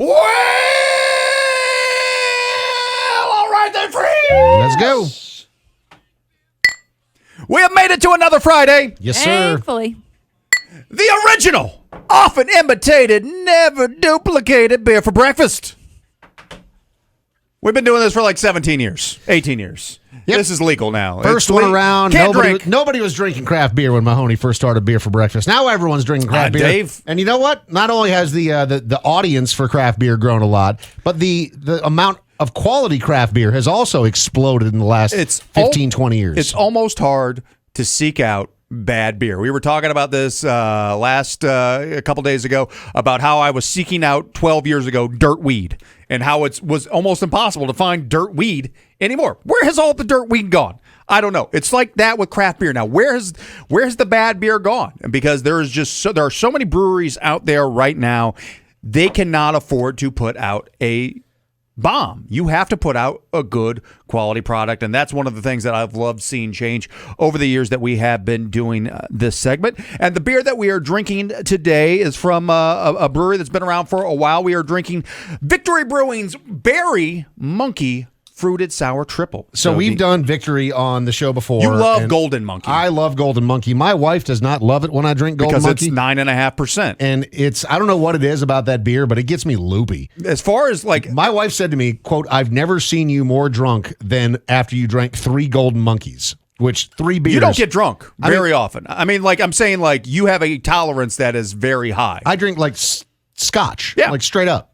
Well, all right then, friends. Let's go. We have made it to another Friday. Yes, sir. Thankfully. The original, often imitated, never duplicated beer for breakfast. We've been doing this for like 17 years, 18 years. Yep. This is legal now. First one around, Can't drink. nobody was drinking craft beer when Mahoney first started beer for breakfast. Now everyone's drinking craft beer. Dave. And you know what? Not only has the audience for craft beer grown a lot, but the amount of quality craft beer has also exploded in the last 20 years. It's almost hard to seek out bad beer. We were talking about this a couple days ago about how I was seeking out 12 years ago dirt weed and how it was almost impossible to find dirt weed anymore. Where has all the dirt weed gone? I don't know. It's like that with craft beer now. Where's the bad beer gone? Because there are so many breweries out there right now. They cannot afford to put out a bomb. You have to put out a good quality product, and that's one of the things that I've loved seeing change over the years that we have been doing this segment. And the beer that we are drinking today is from a brewery that's been around for a while. We are drinking Victory Brewing's Berry Monkey Fruited Sour Triple. So we've done Victory on the show before. You love Golden Monkey. I love Golden Monkey. My wife does not love it when I drink Golden Monkey. Because it's 9.5%. And I don't know what it is about that beer, but it gets me loopy. As far as like... My wife said to me, quote, I've never seen you more drunk than after you drank 3 Golden Monkeys, which 3 beers... You don't get drunk very often. I mean, like I'm saying, like you have a tolerance that is very high. I drink like scotch, like straight up.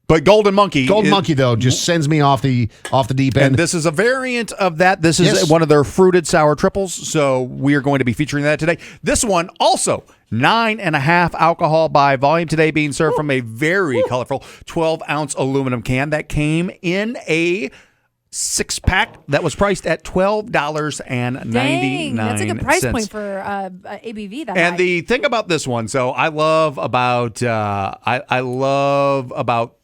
But Golden Monkey, though, just sends me off the deep end. And this is a variant of that. This is one of their fruited sour triples. So we are going to be featuring that today. This one also 9.5 alcohol by volume. Today being served from a very colorful 12-ounce aluminum can that came in a 6-pack that was priced at $12.99. Dang, that's a good price point for ABV. That and high. the thing about this one, so I love about I love about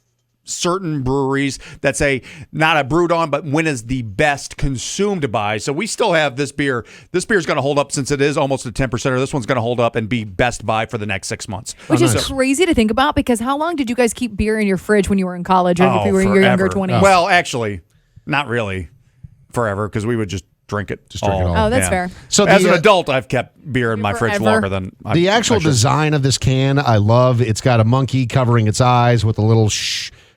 certain breweries that say not a brewed on, but when is the best consumed by. So we still have this beer. This beer is going to hold up since it is almost a 10%. This one's going to hold up and be best buy for the next 6 months. Which is crazy to think about because how long did you guys keep beer in your fridge when you were in college or if you were in your younger 20s? Well, actually, not really forever because we would just drink it. Oh, that's fair. So as an adult, I've kept beer in my fridge longer than the actual design of this can. I love. It's got a monkey covering its eyes with a little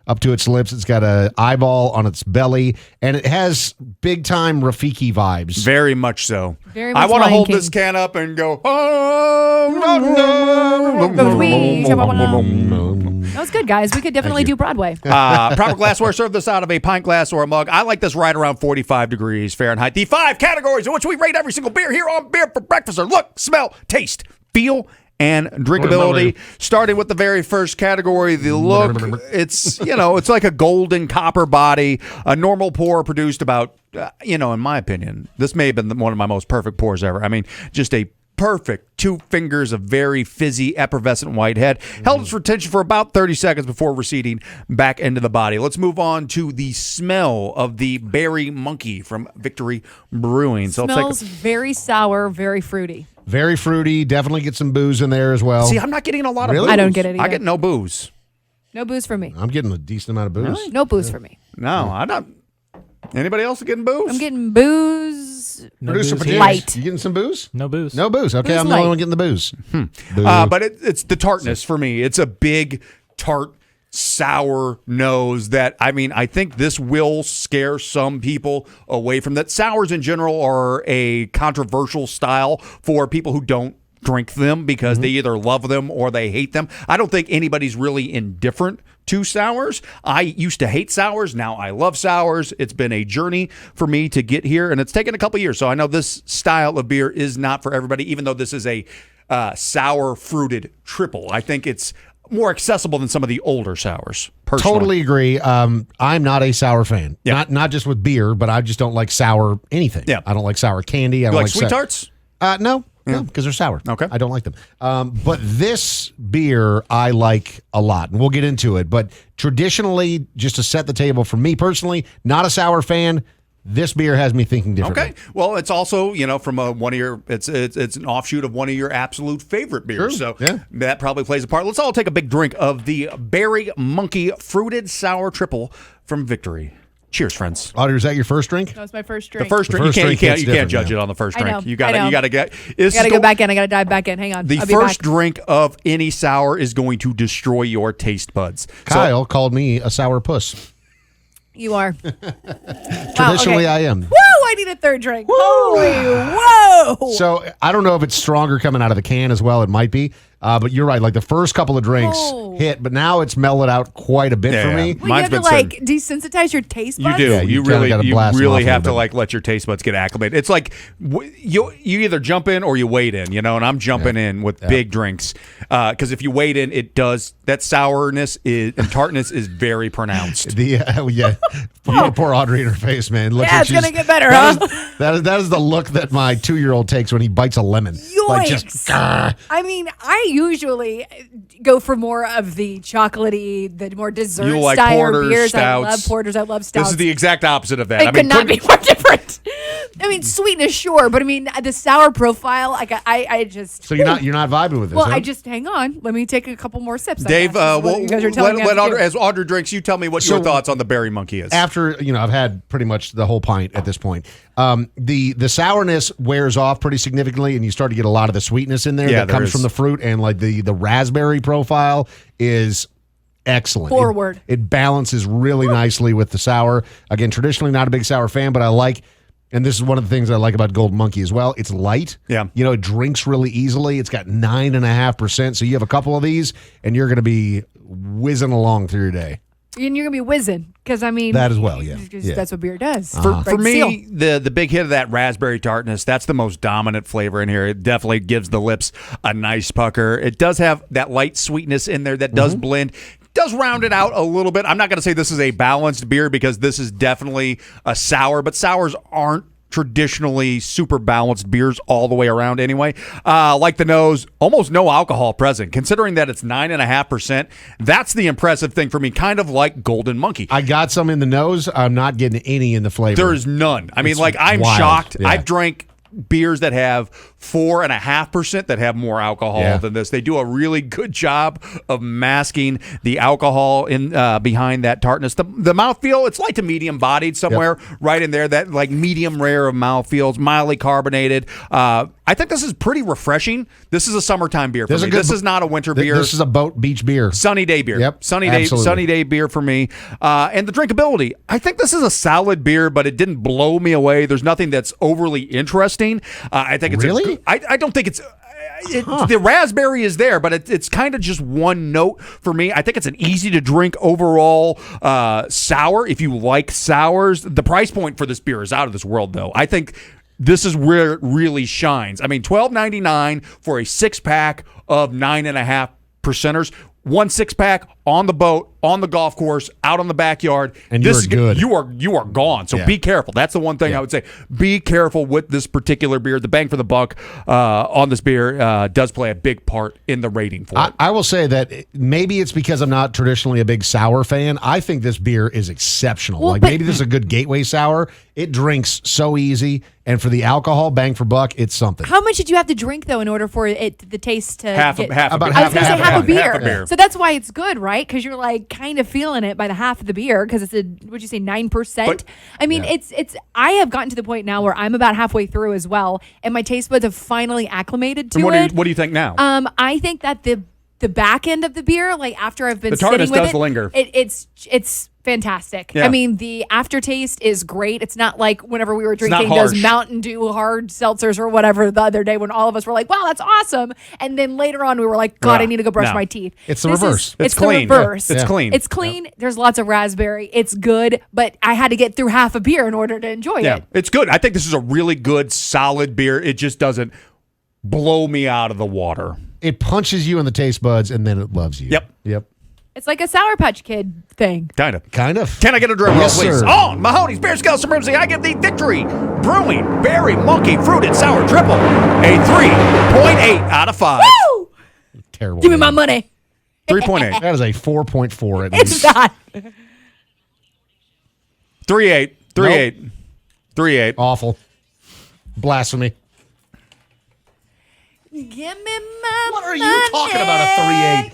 up to its lips. It's got an eyeball on its belly, and it has big-time Rafiki vibes. Very much so. Very much I want to hold King. this can up and go, That was good, guys. We could definitely do Broadway. proper glassware. Serve this out of a pint glass or a mug. I like this right around 45 degrees Fahrenheit. The 5 categories in which we rate every single beer here on Beer for Breakfast are look, smell, taste, feel, and drinkability. Starting with the very first category, the look. It's it's like a golden copper body. A normal pour produced about in my opinion, this may have been one of my most perfect pours ever. I mean, just a perfect 2 fingers of very fizzy, effervescent white head. Held its retention for about 30 seconds before receding back into the body. Let's move on to the smell of the Berry Monkey from Victory Brewing. So Smells very sour, very fruity. Very fruity. Definitely get some booze in there as well. See, I'm not getting a lot of booze. I don't get it either. I get no booze. No booze for me. I'm getting a decent amount of booze. Really? No booze for me. No, I'm not. Anybody else getting booze? I'm getting booze. No Producer booze Patrice, here. Light. You getting some booze? No booze. No booze. Okay, Booze I'm the only light. one getting the booze. But it's the tartness for me. It's a big, tart, sour nose that, I think this will scare some people away from that. Sours in general are a controversial style for people who don't drink them because they either love them or they hate them. I don't think anybody's really indifferent to sours. I used to hate sours. Now I love sours. It's been a journey for me to get here, and it's taken a couple years. So I know this style of beer is not for everybody, even though this is a sour fruited triple. I think it's more accessible than some of the older sours. Personally. Totally agree. I'm not a sour fan. Yeah. Not just with beer, but I just don't like sour anything. Yeah. I don't like sour candy. I You don't like sweet tarts? No, because they're sour. Okay. I don't like them. But this beer I like a lot, and we'll get into it. But traditionally, just to set the table for me personally, not a sour fan. This beer has me thinking differently. Okay. Well, it's also, from one of your, it's an offshoot of one of your absolute favorite beers. True. So that probably plays a part. Let's all take a big drink of the Berry Monkey Fruited Sour Triple from Victory. Cheers, friends. Audrey, is that your first drink? That was my first drink. The first drink, you can't judge it on the first drink. You got to get. I got to go back in. I got to dive back in. Hang on. The first drink of any sour is going to destroy your taste buds. Kyle called me a sour puss. You are. Traditionally, I am. Woo! I need a third drink. Holy whoa! So I don't know if it's stronger coming out of the can as well. It might be. But you're right. Like the first couple of drinks hit, but now it's mellowed out quite a bit for me. Well, you have to desensitize your taste buds. You do. Yeah, you really have to let your taste buds get acclimated. It's like you either jump in or you wade in, and I'm jumping in with big drinks because if you wade in, it does that sourness and tartness is very pronounced. Poor Audrey in her face, man. Look, it's gonna get better, huh? That is the look that my 2-year-old takes when he bites a lemon. Yoinks. Like just. I mean, I usually go for more of the chocolatey, the more dessert You like style porters, beers. stouts. I love porters. I love stouts. This is the exact opposite of that. It could not be more different. I mean, sweetness, sure, but I mean the sour profile. I just. So you're not vibing with this. Well, huh? I just hang on. Let me take a couple more sips. Dave, you guys are telling me as Audrey drinks, you tell me what your thoughts on the Berry Monkey is. After I've had pretty much the whole pint at this point. The sourness wears off pretty significantly, and you start to get a lot of the sweetness in there that comes from the fruit, and like the raspberry profile is excellent. Forward. It balances really nicely with the sour. Again, traditionally not a big sour fan, but I like. And this is one of the things I like about Golden Monkey as well. It's light. Yeah. It drinks really easily. It's got 9.5%. So you have a couple of these, and you're going to be whizzing along through your day. And you're gonna be whizzing because I mean that as well, that's what beer does. For me, the big hit of that raspberry tartness, that's the most dominant flavor in here. It definitely gives the lips a nice pucker. It does have that light sweetness in there that does blend. Does round it out a little bit. I'm not going to say this is a balanced beer because this is definitely a sour, but sours aren't traditionally super balanced beers all the way around anyway. Like the nose, almost no alcohol present. Considering that it's 9.5%, that's the impressive thing for me, kind of like Golden Monkey. I got some in the nose. I'm not getting any in the flavor. There's none. I mean, I'm wild. shocked. Yeah. I've drank beers that have 4.5% that have more alcohol than this. They do a really good job of masking the alcohol in behind that tartness. The mouthfeel, it's light to medium bodied somewhere right in there. That like medium rare of mouthfeels, mildly carbonated. I think this is pretty refreshing. This is a summertime beer for me. This is not a winter beer. This is a beach beer. Sunny day beer. Yep. Sunny day beer for me. And the drinkability. I think this is a solid beer, but it didn't blow me away. There's nothing that's overly interesting. I think it's really. I don't think it's. The raspberry is there, but it's kind of just one note for me. I think it's an easy to drink overall sour. If you like sours, the price point for this beer is out of this world, though. I think this is where it really shines. I mean, $12.99 for a 6-pack of 9.5%ers. 1 6-pack on the boat, on the golf course, out on the backyard. And you're good. You are gone. So be careful. That's the one thing I would say. Be careful with this particular beer. The bang for the buck on this beer does play a big part in the rating for it. I will say that maybe it's because I'm not traditionally a big sour fan. I think this beer is exceptional. Well, maybe this is a good gateway sour. It drinks so easy, and for the alcohol, bang for buck, it's something. How much did you have to drink though in order for the taste to half a beer. I was going to say half a beer. So that's why it's good, right? Because you're like kind of feeling it by the half of the beer because it's would you say 9%? I mean, it's. I have gotten to the point now where I'm about halfway through as well, and my taste buds have finally acclimated to it. What do you think now? I think that the back end of the beer, like after I've been the tartness sitting with does it, linger. It's fantastic. Yeah. I mean, the aftertaste is great. It's not like whenever we were drinking those Mountain Dew hard seltzers or whatever the other day when all of us were like, wow, that's awesome. And then later on we were like, God, I need to go brush my teeth. It's the reverse. It's clean. The reverse. It's clean. It's clean. Yep. There's lots of raspberry. It's good, but I had to get through half a beer in order to enjoy it. It's good. I think this is a really good, solid beer. It just doesn't blow me out of the water. It punches you in the taste buds, and then it loves you. Yep. It's like a Sour Patch Kid thing. Kind of. Can I get a drum roll, please? Sir. On Mahoney's Beer Scale Supremacy, I give the Victory Brewing Berry Monkey Fruited Sour Triple a 3.8 out of 5. Woo! Terrible. Give me my money. 3.8. That is a 4.4 at It's least. not. 3.8. 3.8. 3.8. Awful. Blasphemy. Give me my What are you talking about, a 3.8?